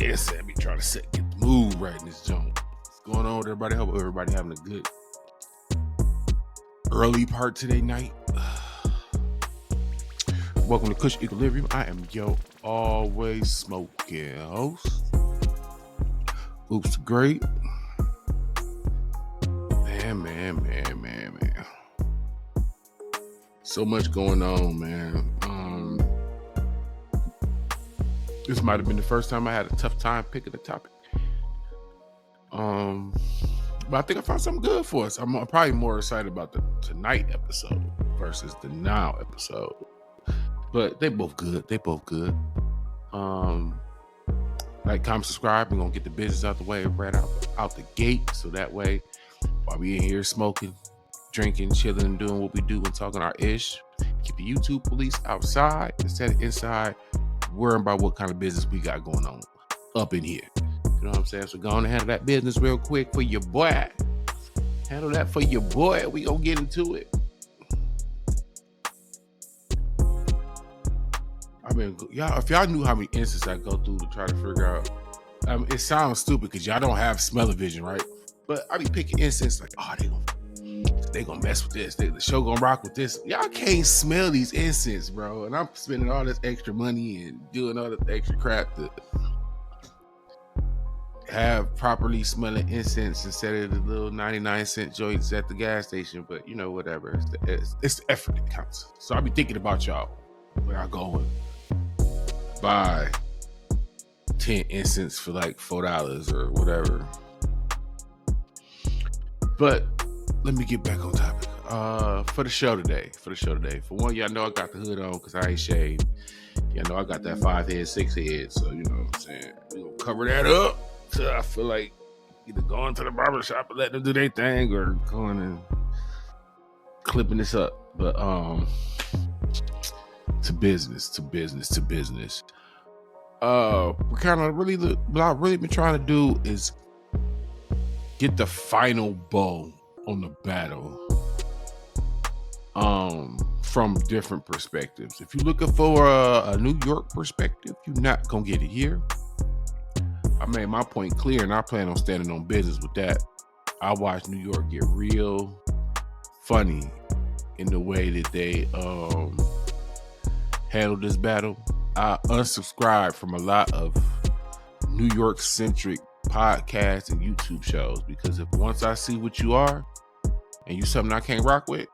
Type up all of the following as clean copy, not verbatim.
the incense. Be trying to get the mood right in this joint. What's going on with everybody? Hope everybody having a good early part today night. Welcome to Kush Equilibrium. I am your always smoking host. Oops, great. Man. So much going on, man. This might have been the first time I had a tough time picking a topic. But I think I found something good for us. I'm probably more excited about the tonight episode versus the now episode. But they both good. Like, comment, subscribe. We're going to get the business out the way right out the gate. So that way, while we in here smoking, drinking, chilling, and doing what we do and talking our ish, keep the YouTube police outside instead of inside, worrying about what kind of business we got going on up in here. You know what I'm saying? So go on and handle that business real quick for your boy. Handle that for your boy. We gonna get into it. I mean, y'all, if y'all knew how many instances I go through to try to figure out, it sounds stupid because y'all don't have smell-o-vision, right? But I be picking incense like, oh, they gonna mess with this. The show gonna rock with this. Y'all can't smell these incense, bro. And I'm spending all this extra money and doing all this extra crap to have properly smelling incense instead of the little 99-cent joints at the gas station. But you know, whatever. It's the effort that counts. So I be thinking about y'all when I go and buy 10 incense for like $4 or whatever. But let me get back on topic. For the show today. For one, y'all know I got the hood on because I ain't shaved. Y'all know I got that 5 head, 6 head. So you know what I'm saying. We gonna cover that up. So I feel like either going to the barbershop and letting them do their thing or going and clipping this up. But to business. We're kind of really what I've really been trying to do is get the final bow on the battle from different perspectives. If you're looking for a New York perspective, you're not gonna get it here. I made my point clear and I plan on standing on business with that. I watched New York get real funny in the way that they handled this battle. I unsubscribed from a lot of New York centric podcasts and YouTube shows because if once I see what you are and you something I can't rock with,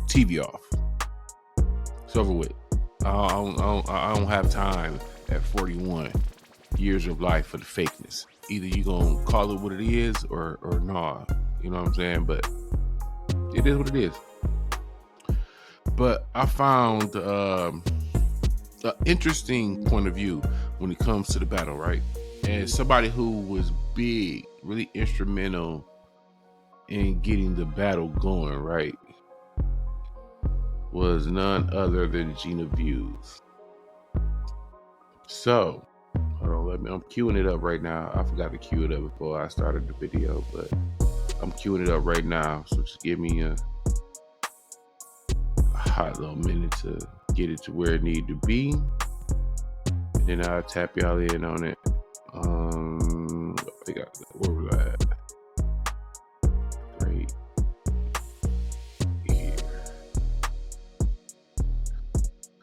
TV off. It's over with. I don't have time at 41 years of life for the fakeness. Either you gonna call it what it is or nah. You know what I'm saying? But it is what it is. But I found an interesting point of view when it comes to the battle, right? And somebody who was big, really instrumental in getting the battle going, right, was none other than Gina Views. So, hold on, I'm queuing it up right now. I forgot to queue it up before I started the video, but I'm queuing it up right now. So just give me a hot little minute to get it to where it need to be. And then I'll tap y'all in on it. Where was I at? Right here.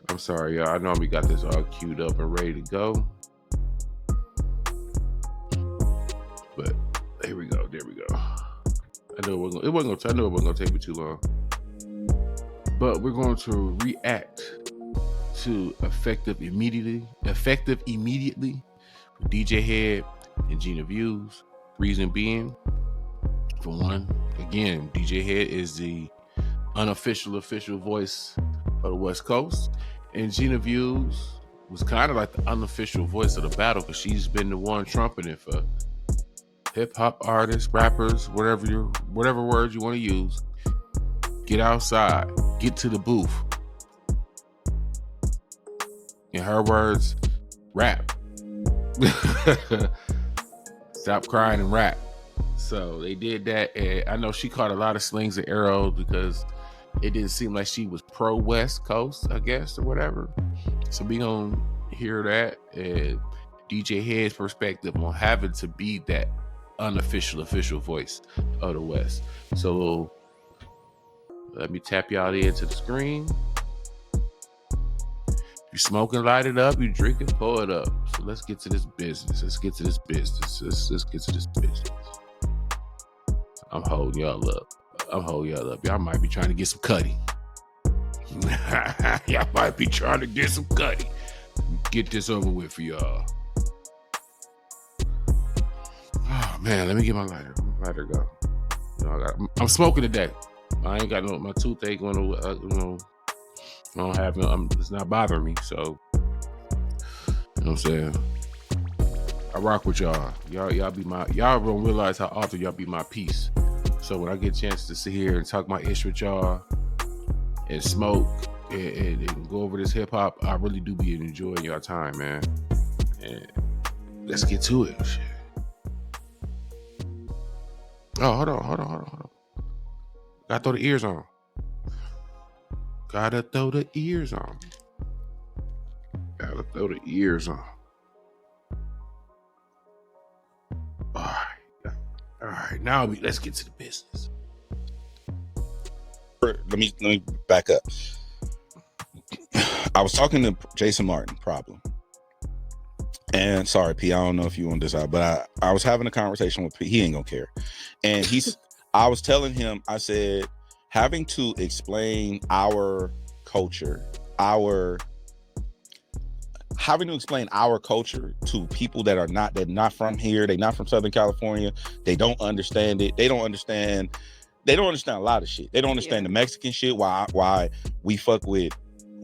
I'm sorry, y'all. I know we got this all queued up and ready to go. But here we go. There we go. I know it wasn't gonna take me too long. But we're going to react to Effective Immediately with DJ Head and Gina Views. Reason being, for one, again, DJ Head is the official voice of the West Coast, and Gina Views was kind of like the unofficial voice of the battle because she's been the one trumpeting for hip hop artists, rappers, whatever words you want to use. Get outside, get to the booth. In her words, rap. Stop crying and rap. So they did that, and I know she caught a lot of slings and arrows because it didn't seem like she was pro West Coast, I guess, or whatever. So we gonna hear that, and DJ Head's perspective on having to be that unofficial official voice of the West. So let me tap y'all into the screen. You smoking, light it up. You drinking, pour it up. So let's get to this business. Let's get to this business. Let's get to this business. I'm holding y'all up. Y'all might be trying to get some cutty. Y'all might be trying to get some cutty. Get this over with for y'all. Oh man, let me get my lighter. Lighter go. I'm smoking today. I ain't got my toothache on. I don't have no. It's not bothering me. So, you know what I'm saying. I rock with y'all. Y'all be my. Y'all don't realize how often y'all be my peace. So when I get a chance to sit here and talk my ish with y'all and smoke and go over this hip hop, I really do be enjoying y'all time, man. And let's get to it. Shit. Oh, hold on. Gotta throw the ears on. Gotta throw the ears on. All right. Now let's get to the business. Let me back up. I was talking to Jason Martin, Problem. And sorry, P, I don't know if you want this out, but I was having a conversation with P. He ain't gonna care. And I was telling him, I said, having to explain our culture, having to explain our culture to people they're not from here, they're not from Southern California, they don't understand it, they don't understand a lot of shit. They don't understand the Mexican shit, why we fuck with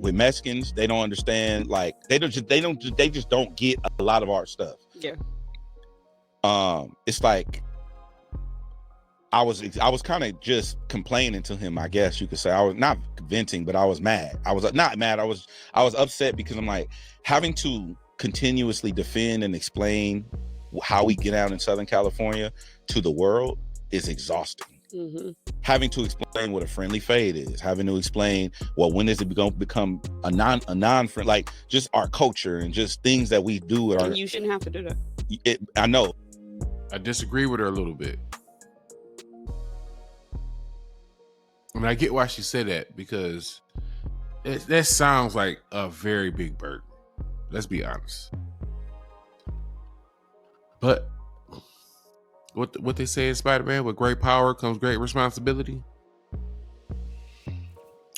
Mexicans. They don't understand, like, they just don't get a lot of our stuff. Yeah. It's like I was kind of just complaining to him, I guess you could say. I was not venting, but I was mad. I was not mad. I was upset because I'm like, having to continuously defend and explain how we get out in Southern California to the world is exhausting. Mm-hmm. Having to explain what a friendly fade is, having to explain, well, when is it going to become a non-friend, like just our culture and just things that we do. And you shouldn't have to do that. I know. I disagree with her a little bit. I mean, I get why she said that, because that sounds like a very big burden. Let's be honest. But what they say in Spider-Man, with great power comes great responsibility.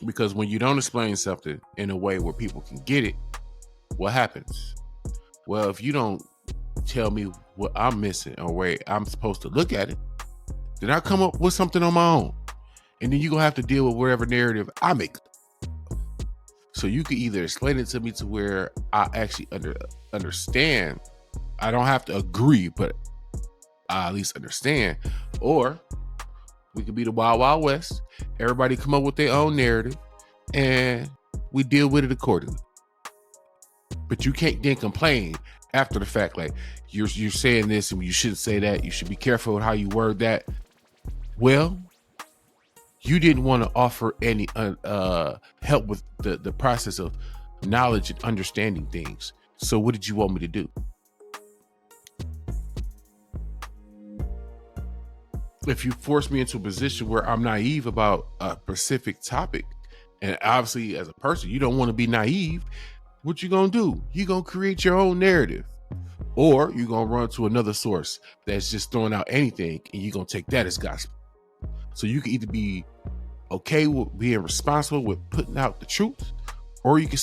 Because when you don't explain something in a way where people can get it, what happens? Well, if you don't tell me what I'm missing or where I'm supposed to look at it, then I come up with something on my own. And then you're going to have to deal with whatever narrative I make. So you can either explain it to me to where I actually understand. I don't have to agree, but I at least understand. Or we could be the Wild Wild West. Everybody come up with their own narrative and we deal with it accordingly. But you can't then complain after the fact, like, you're saying this and you shouldn't say that. You should be careful with how you word that. Well, you didn't want to offer any help with the process of knowledge and understanding things. So what did you want me to do? If you force me into a position where I'm naive about a specific topic, and obviously as a person, you don't want to be naive, what you going to do? You going to create your own narrative, or you going to run to another source that's just throwing out anything, and you going to take that as gospel. So you can either be okay with being responsible with putting out the truth, or you can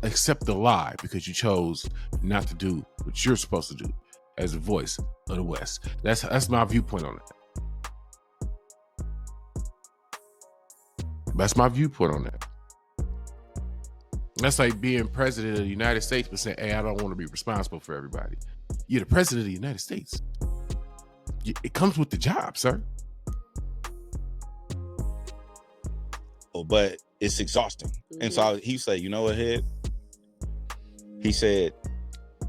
accept the lie because you chose not to do what you're supposed to do as a voice of the West. That's my viewpoint on it. That's my viewpoint on that. That's like being president of the United States but saying, hey, I don't want to be responsible for everybody. You're the president of the United States. It comes with the job, sir. But it's exhausting. Mm-hmm. And so he said, you know what, Head? He said,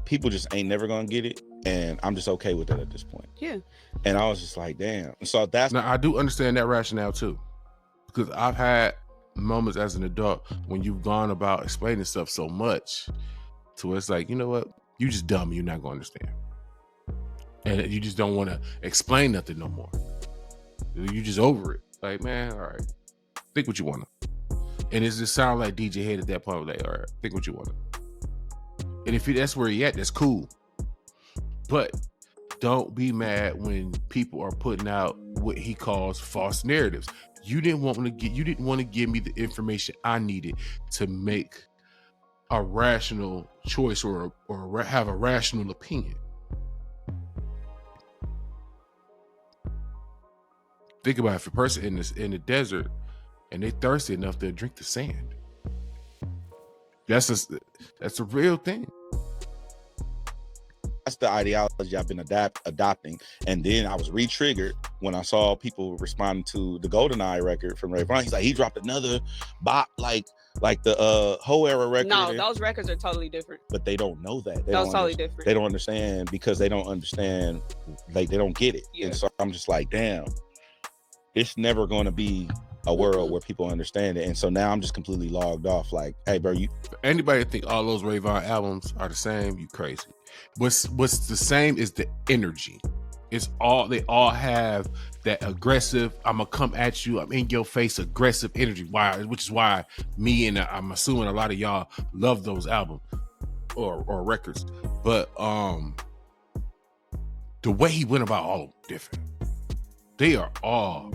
people just ain't never gonna get it, and I'm just okay with that at this point. Yeah. And I was just like, damn. So that's now, I do understand that rationale too, because I've had moments as an adult when you've gone about explaining stuff so much to where it's like, you know what, You just dumb. You're not gonna understand, and you just don't want to explain nothing no more. You just over it. Like, man, all right, think what you want to. And it just sound like DJ Head at that point. Like, all right, think what you want to. And if that's where he at, that's cool. But don't be mad when people are putting out what he calls false narratives. You didn't want to give me the information I needed to make a rational choice or have a rational opinion. Think about it, if a person in the desert and they thirsty enough to drink the sand. That's a real thing. That's the ideology I've been adopting. And then I was re-triggered when I saw people responding to the GoldenEye record from Ray Vaughn. He's like, he dropped another bop like the whole era record. No, those records are totally different. But they don't know that. Those totally different. They don't understand because they don't understand, like they don't get it. Yeah. And so I'm just like, damn, it's never going to be a world where people understand it. And so now I'm just completely logged off. Like, hey, bro, anybody think all those Ray Vaughn albums are the same? You crazy. What's the same is the energy. They all have that aggressive, I'm gonna come at you, I'm in your face aggressive energy. Why? Which is why me and I'm assuming a lot of y'all love those albums or records. But the way he went about all of them different. They are all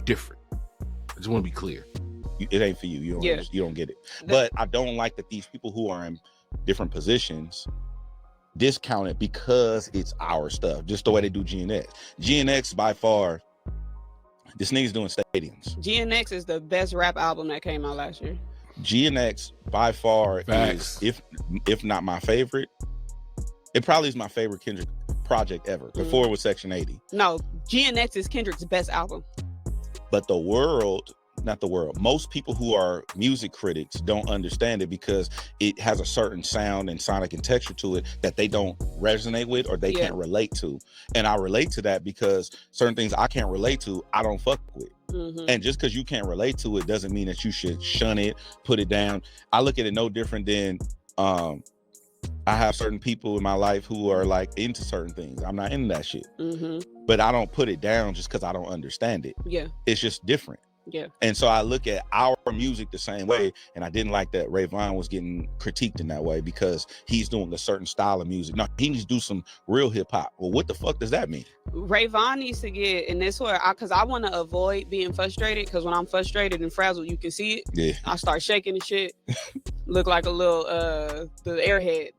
different. I just want to be clear. It ain't for you. You don't get it. But I don't like that these people who are in different positions discount it because it's our stuff. Just the way they do GNX. GNX by far, this nigga's doing stadiums. GNX is the best rap album that came out last year. GNX by far is, if not my favorite, it probably is my favorite Kendrick project ever. Before it was Section 80. No, GNX is Kendrick's best album. But most people who are music critics don't understand it because it has a certain sound and sonic and texture to it that they don't resonate with or they can't relate to. And I relate to that because certain things I can't relate to, I don't fuck with. And just because you can't relate to it doesn't mean that you should shun it, put it down. I look at it no different than I have certain people in my life who are like into certain things. I'm not into that shit. But I don't put it down just because I don't understand it. Yeah. It's just different. Yeah. And so I look at our music the same way, and I didn't like that Ray Vaughn was getting critiqued in that way because he's doing a certain style of music. No, he needs to do some real hip hop. Well, what the fuck does that mean? Ray Vaughn needs to get, and this where because I want to avoid being frustrated, because when I'm frustrated and frazzled, you can see it. Yeah. I start shaking and shit. Look like a little the airhead.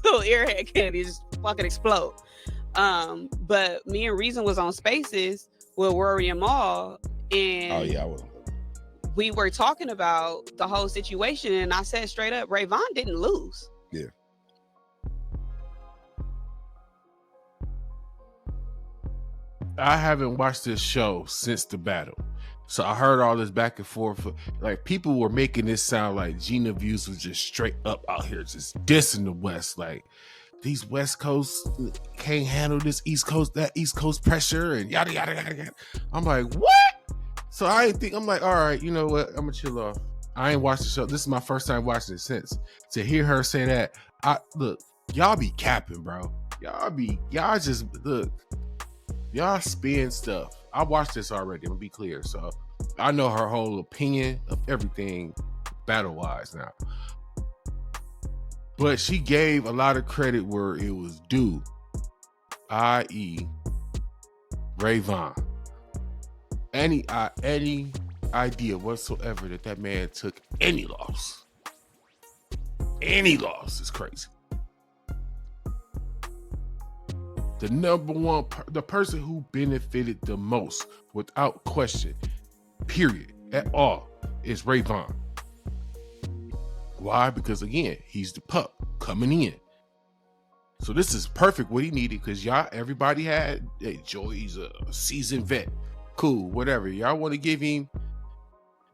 Little airhead candy just fucking explode. But me and Reason was on Spaces with Rory and Maul. And oh yeah, I will. We were talking about the whole situation, and I said straight up, Ray Vaughn didn't lose. Yeah. I haven't watched this show since the battle, so I heard all this back and forth. Like people were making this sound like Gina Views was just straight up out here, just dissing the West. Like these West Coast can't handle this East Coast pressure and yada yada yada yada. I'm like, what? So I'm like, all right, you know what? I'm gonna chill off. I ain't watched the show. This is my first time watching it since. To hear her say that, y'all be capping, bro. Y'all spin stuff. I watched this already. I'm gonna be clear. So I know her whole opinion of everything battle-wise now. But she gave a lot of credit where it was due, i.e. Ray Vaughn. Any idea whatsoever that man took any loss is crazy. The number one, the person who benefited the most, without question, period, at all, is Ray Vaughn. Why? Because again, he's the pup coming in. So this is perfect what he needed because everybody had, hey, Joey's a seasoned vet. Cool, whatever. Y'all want to give him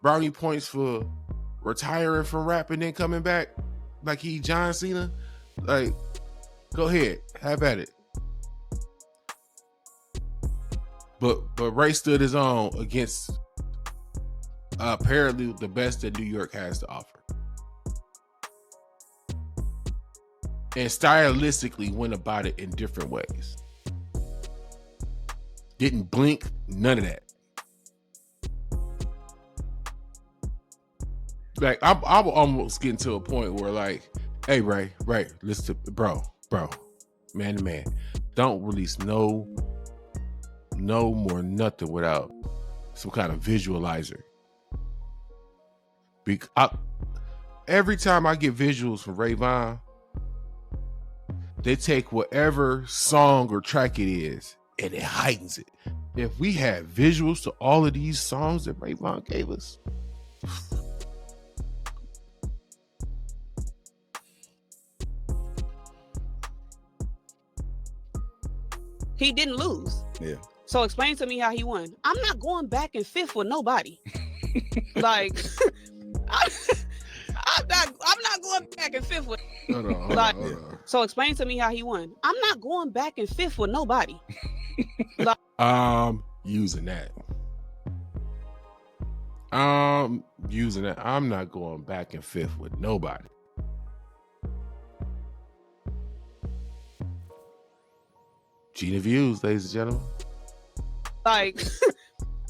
brownie points for retiring from rap and then coming back like he John Cena? Like, go ahead, have at it. But Ray stood his own against apparently the best that New York has to offer. and stylistically went about it in different ways. Didn't blink, none of that. Like I'm almost getting to a point where like, hey Ray, listen to bro, man to man, don't release no more nothing without some kind of visualizer. Every time I get visuals from Rayvon, they take whatever song or track it is and it heightens it. If we had visuals to all of these songs that Rayvon gave us, he didn't lose. Yeah. So explain to me how he won. I'm not going back and fifth with nobody. Like, I'm not going back and fifth with. Hold on. So explain to me how he won. I'm not going back and fifth with nobody. Using that. Using that. I'm not going back and fifth with nobody. Gina Views, ladies and gentlemen. Like,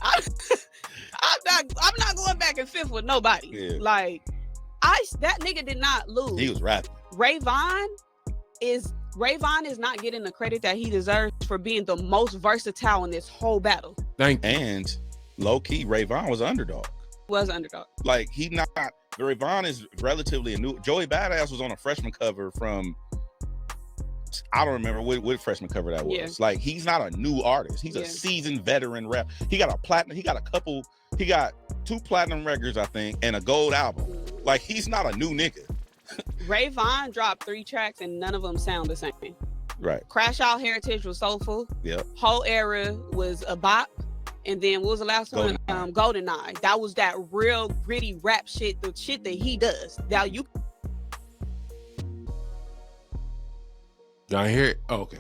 I'm not going back and fifth with nobody. Yeah. Like, that nigga did not lose. He was rapping. Rayvon is not getting the credit that he deserves for being the most versatile in this whole battle. Thank you. And low key, Rayvon was an underdog. Was underdog. Like Rayvon is relatively a new. Joey Badass was on a freshman cover from. I don't remember what freshman cover that was. Yeah. Like, he's not a new artist. He's a seasoned veteran rap. He got 2 platinum records, I think, and a gold album. Like, he's not a new nigga. Rayvon dropped 3 tracks and none of them sound the same. Right. Crash Out Heritage was soulful. Yep. Whole Era was a bop. And then what was the last one? GoldenEye. That was that real gritty rap shit, the shit that he does. Now you Y'all hear it? Oh, okay.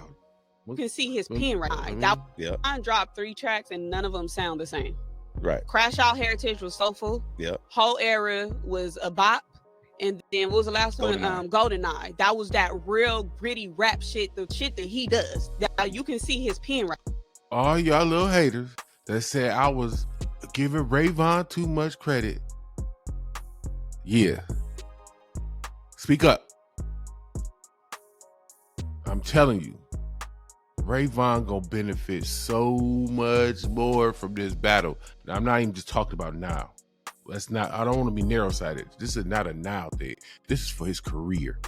can see his pen right. That one dropped 3 tracks and none of them sound the same. Right. Crash Out Heritage was soulful. Yep. Whole Era was a bop. And then what was the last one? GoldenEye. That was that real gritty rap shit, the shit that he does. Now you can see his pen right. All y'all little haters that said I was giving Rayvon too much credit. Yeah. Speak up. I'm telling you, Rayvon gonna benefit so much more from this battle. Now, I'm not even just talking about now. I don't want to be narrow-sighted. This is not a now thing. This is for his career.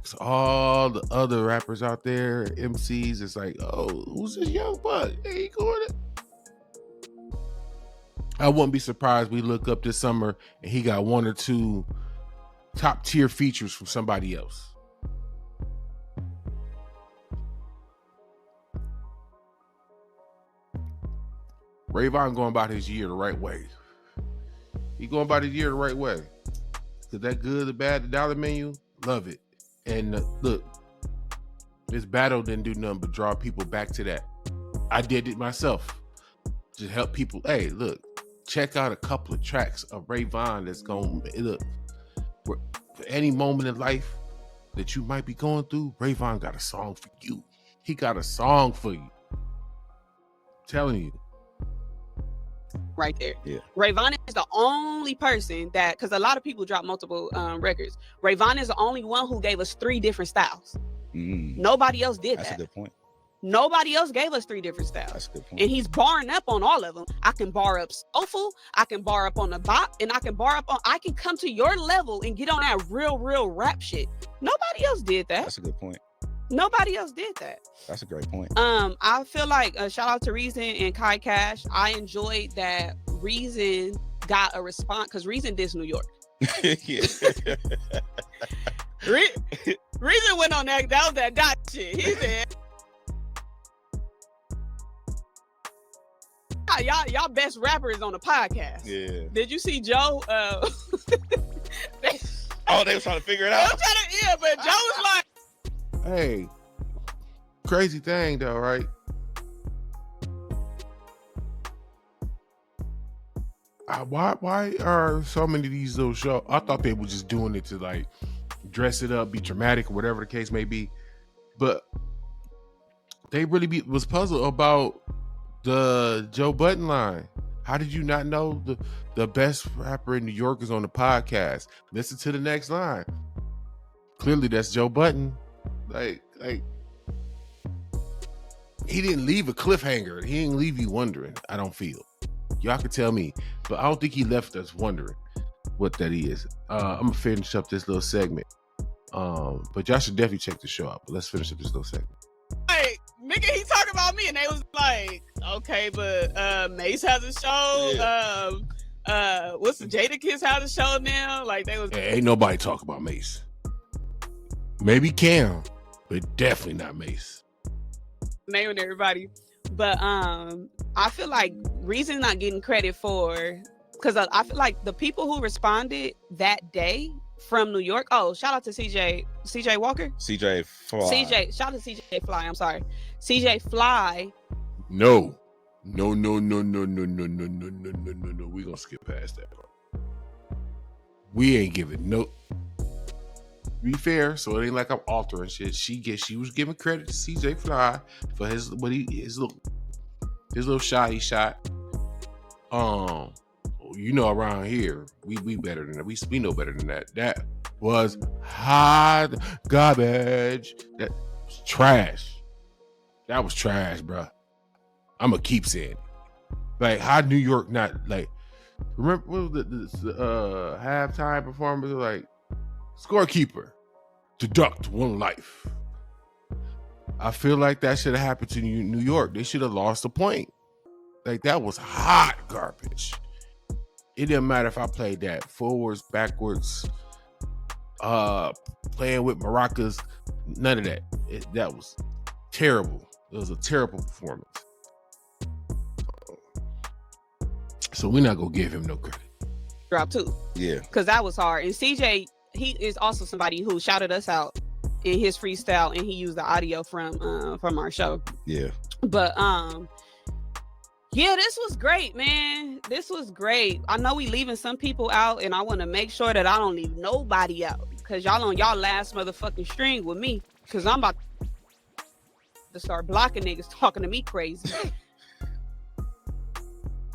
So all the other rappers out there, MCs, it's like, oh, who's this young buck? Hey, he going it. I wouldn't be surprised we look up this summer and he got 1 or 2 top tier features from somebody else. Rayvon going about his year the right way. He going about his year the right way. Cause that good, the bad, the dollar menu, love it. And look, this battle didn't do nothing but draw people back to that. I did it myself. Just help people. Hey, look, check out a couple of tracks of Rayvon that's going to look. For any moment in life that you might be going through, Rayvon got a song for you. He got a song for you. I'm telling you. Right there. Yeah. Rayvon is the only person that, because a lot of people drop multiple records. Rayvon is the only one who gave us 3 different styles. Nobody else did that. That's a good point. Nobody else gave us 3 different styles. That's a good point. And he's barring up on all of them. I can bar up soulful, I can bar up on the bop, and I can come to your level and get on that real rap shit. Nobody else did that. That's a good point. Nobody else did that. That's a great point. I feel like shout out to Reason and Kai Cash. I enjoyed that Reason got a response because Reason dissed New York. Yeah. Reason went on that was that dot shit. He said, y'all best rappers on the podcast. Yeah. Did you see Joe? They were trying to figure it out. But Joe was like, hey, crazy thing though, right? Why are so many of these little shows? I thought they were just doing it to like dress it up, be dramatic, or whatever the case may be. But they really was puzzled about the Joe Budden line. How did you not know the best rapper in New York is on the podcast? Listen to the next line. Clearly, that's Joe Budden. Like he didn't leave a cliffhanger. He didn't leave you wondering. I don't feel. Y'all can tell me, but I don't think he left us wondering what that is. I'm gonna finish up this little segment. But y'all should definitely check the show out. But let's finish up this little segment. Like, nigga, he talking about me, and they was like, okay, but Mace has a show. Yeah. What's the Jadakiss has a show now? Like they was. Ain't nobody talk about Mace. Maybe Cam, but definitely not Mace. Naming everybody, but I feel like reason not getting credit for, because I feel like the people who responded that day from New York. Oh, shout out to CJ Walker. CJ Fly. Shout out to CJ Fly. I'm sorry, CJ Fly. No. We gonna skip past that part. We ain't giving no. Be fair, so it ain't like I'm altering shit. She was giving credit to CJ Fly for his little shot he shot. You know, around here we better than that. We know better than that. That was hot garbage. That was trash. That was trash, bro. I'ma keep saying it. Like, how New York not like? Remember what was the halftime performance? Like, scorekeeper, deduct one life. I feel like that should have happened to New York. They should have lost a point. Like, that was hot garbage. It didn't matter if I played that forwards, backwards, playing with maracas, none of that. That was terrible. It was a terrible performance. So we're not gonna give him no credit. Drop 2. Yeah. Because that was hard. And CJ, he is also somebody who shouted us out in his freestyle, and he used the audio from our show. Yeah. But yeah, this was great, man. This was great. I know we leaving some people out, and I want to make sure that I don't leave nobody out, because y'all on y'all last motherfucking string with me, because I'm about to start blocking niggas talking to me crazy.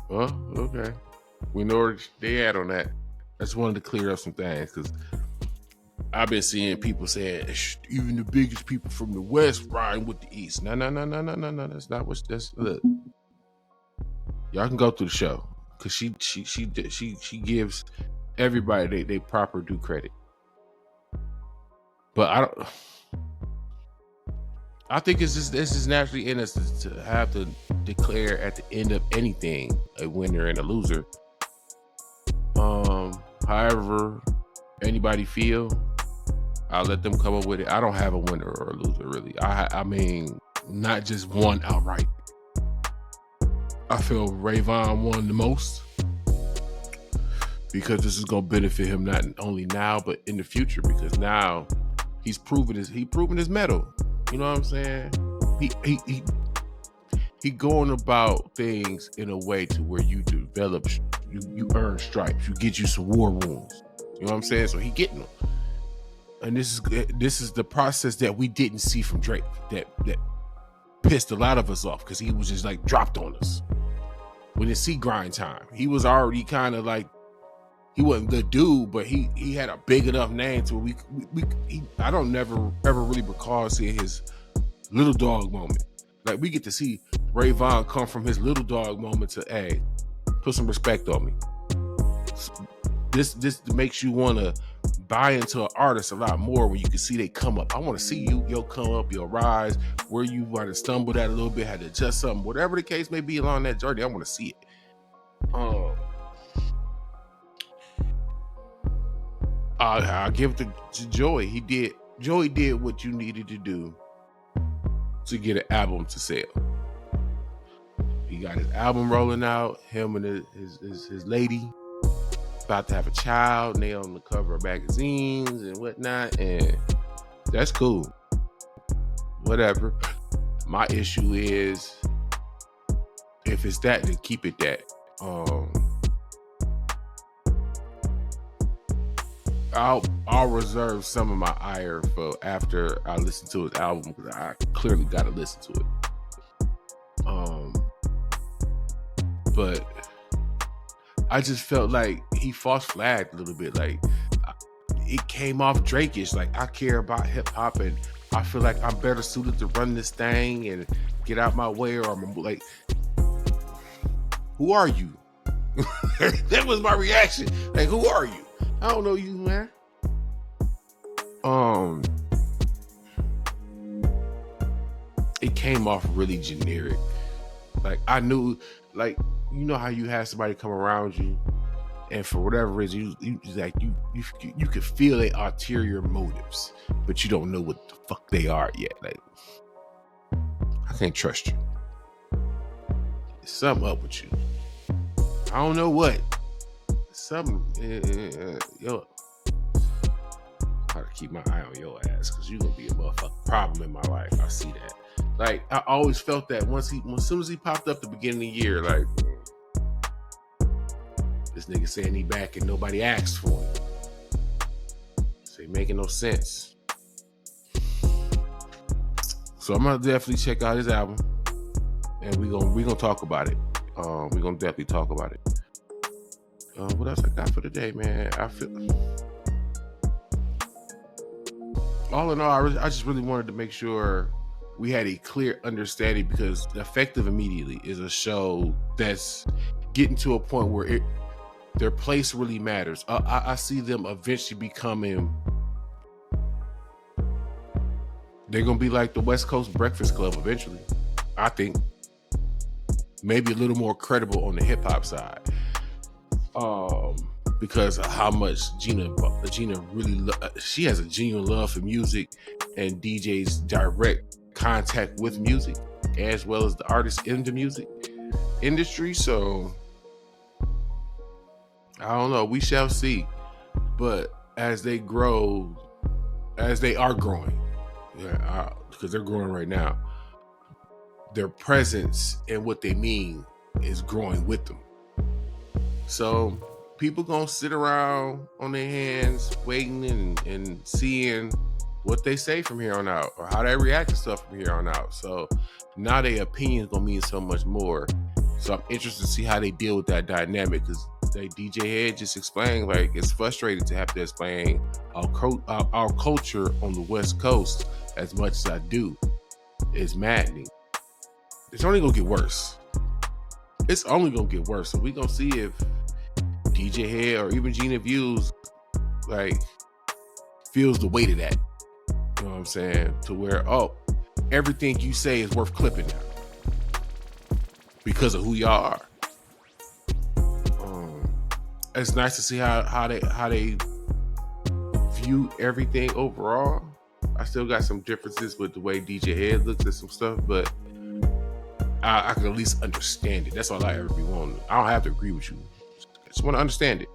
Well, okay. We know where they at on that. I just wanted to clear up some things, because I've been seeing people saying even the biggest people from the West riding with the East. No. That's not what. Look. Y'all can go through the show, because she gives everybody they proper due credit. But I think this is naturally in us to have to declare at the end of anything a winner and a loser. However anybody feel, I'll let them come up with it. I don't have a winner or a loser, really. I mean, not just one outright. I feel Rayvon won the most, because this is gonna benefit him not only now but in the future, because now he's proven his mettle. You know what I'm saying? He going about things in a way to where you develop, you earn stripes, you get you some war wounds. You know what I'm saying? So he getting them, and this is the process that we didn't see from Drake that pissed a lot of us off, because he was just like dropped on us. We didn't see grind time. He was already kind of like, he wasn't the dude, but he had a big enough name to where I don't never ever really recall seeing his little dog moment. Like, we get to see Rayvon come from his little dog moment to, hey, put some respect on me. This makes you want to buy into an artist a lot more when you can see they come up. I want to see you'll come up, you'll rise, where you might have stumbled at a little bit, had to adjust something, whatever the case may be along that journey. I want to see it. I'll give it to Joey. Joey did what you needed to do to get an album to sell. He got his album rolling out, him and his lady about to have a child, and they on the cover of magazines and whatnot, and that's cool. Whatever. My issue is, if it's that, then keep it that. I'll reserve some of my ire for after I listen to his album, because I clearly got to listen to it. But I just felt like he false flagged a little bit. Like, it came off Drake-ish. Like, I care about hip hop and I feel like I'm better suited to run this thing and get out my way, or I'm like, who are you? That was my reaction. Like, who are you? I don't know you, man. It came off really generic. Like, I knew, like, you know how you have somebody come around you, and for whatever reason, you can feel their ulterior motives, but you don't know what the fuck they are yet. Like, I can't trust you. There's something up with you. I don't know what. Something. Yo, I gotta keep my eye on your ass, because you're gonna be a motherfucking problem in my life. I see that. Like, I always felt that as soon as he popped up the beginning of the year, like, this nigga saying he back and nobody asked for him. So he making no sense. So I'm gonna definitely check out his album, and we gonna talk about it. We're gonna definitely talk about it. What else I got for today, man? I feel, all in all, I just really wanted to make sure we had a clear understanding, because Effective Immediately is a show that's getting to a point where their place really matters. I see them eventually becoming, they're gonna be like the West Coast Breakfast Club eventually. I think maybe a little more credible on the hip hop side, because of how much Gina really she has a genuine love for music and DJ's direct contact with music, as well as the artists in the music industry. So I don't know, we shall see. But as they grow, as they are growing, because they're growing right now, their presence and what they mean is growing with them. So people gonna sit around on their hands waiting and seeing what they say from here on out, or how they react to stuff from here on out. So now their opinion is gonna mean so much more. So I'm interested to see how they deal with that dynamic, because DJ Head just explained, like, it's frustrating to have to explain our culture on the West Coast as much as I do. It's maddening. It's only gonna get worse. It's only gonna get worse. So we gonna see if DJ Head or even Gina Views, like, feels the weight of that. You know what I'm saying? To where, everything you say is worth clipping now because of who y'all are. It's nice to see how they view everything overall. I still got some differences with the way DJ Head looks at some stuff, but I can at least understand it. That's all I ever be wanting. I don't have to agree with you. I just want to understand it.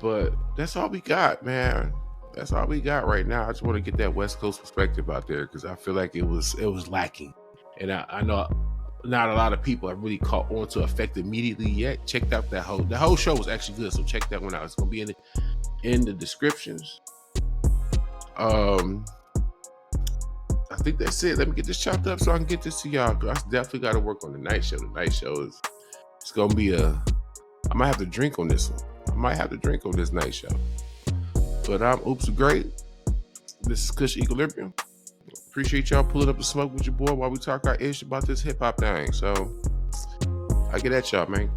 But that's all we got, man. That's all we got right now. I just want to get that West Coast perspective out there, because I feel like it was lacking. And I know not a lot of people have really caught on to Effective Immediately yet. Checked out the whole show was actually good, so check that one out. It's gonna be in the descriptions. I think that's it. Let me get this chopped up so I can get this to y'all, because I definitely got to work on the night show. The night show it's gonna be I might have to drink on this one. I might have to drink on this night show. But I'm Oops Great. This is Kush Equilibrium. Appreciate y'all pulling up the smoke with your boy while we talk our ish about this hip hop thing. So I get at y'all, man.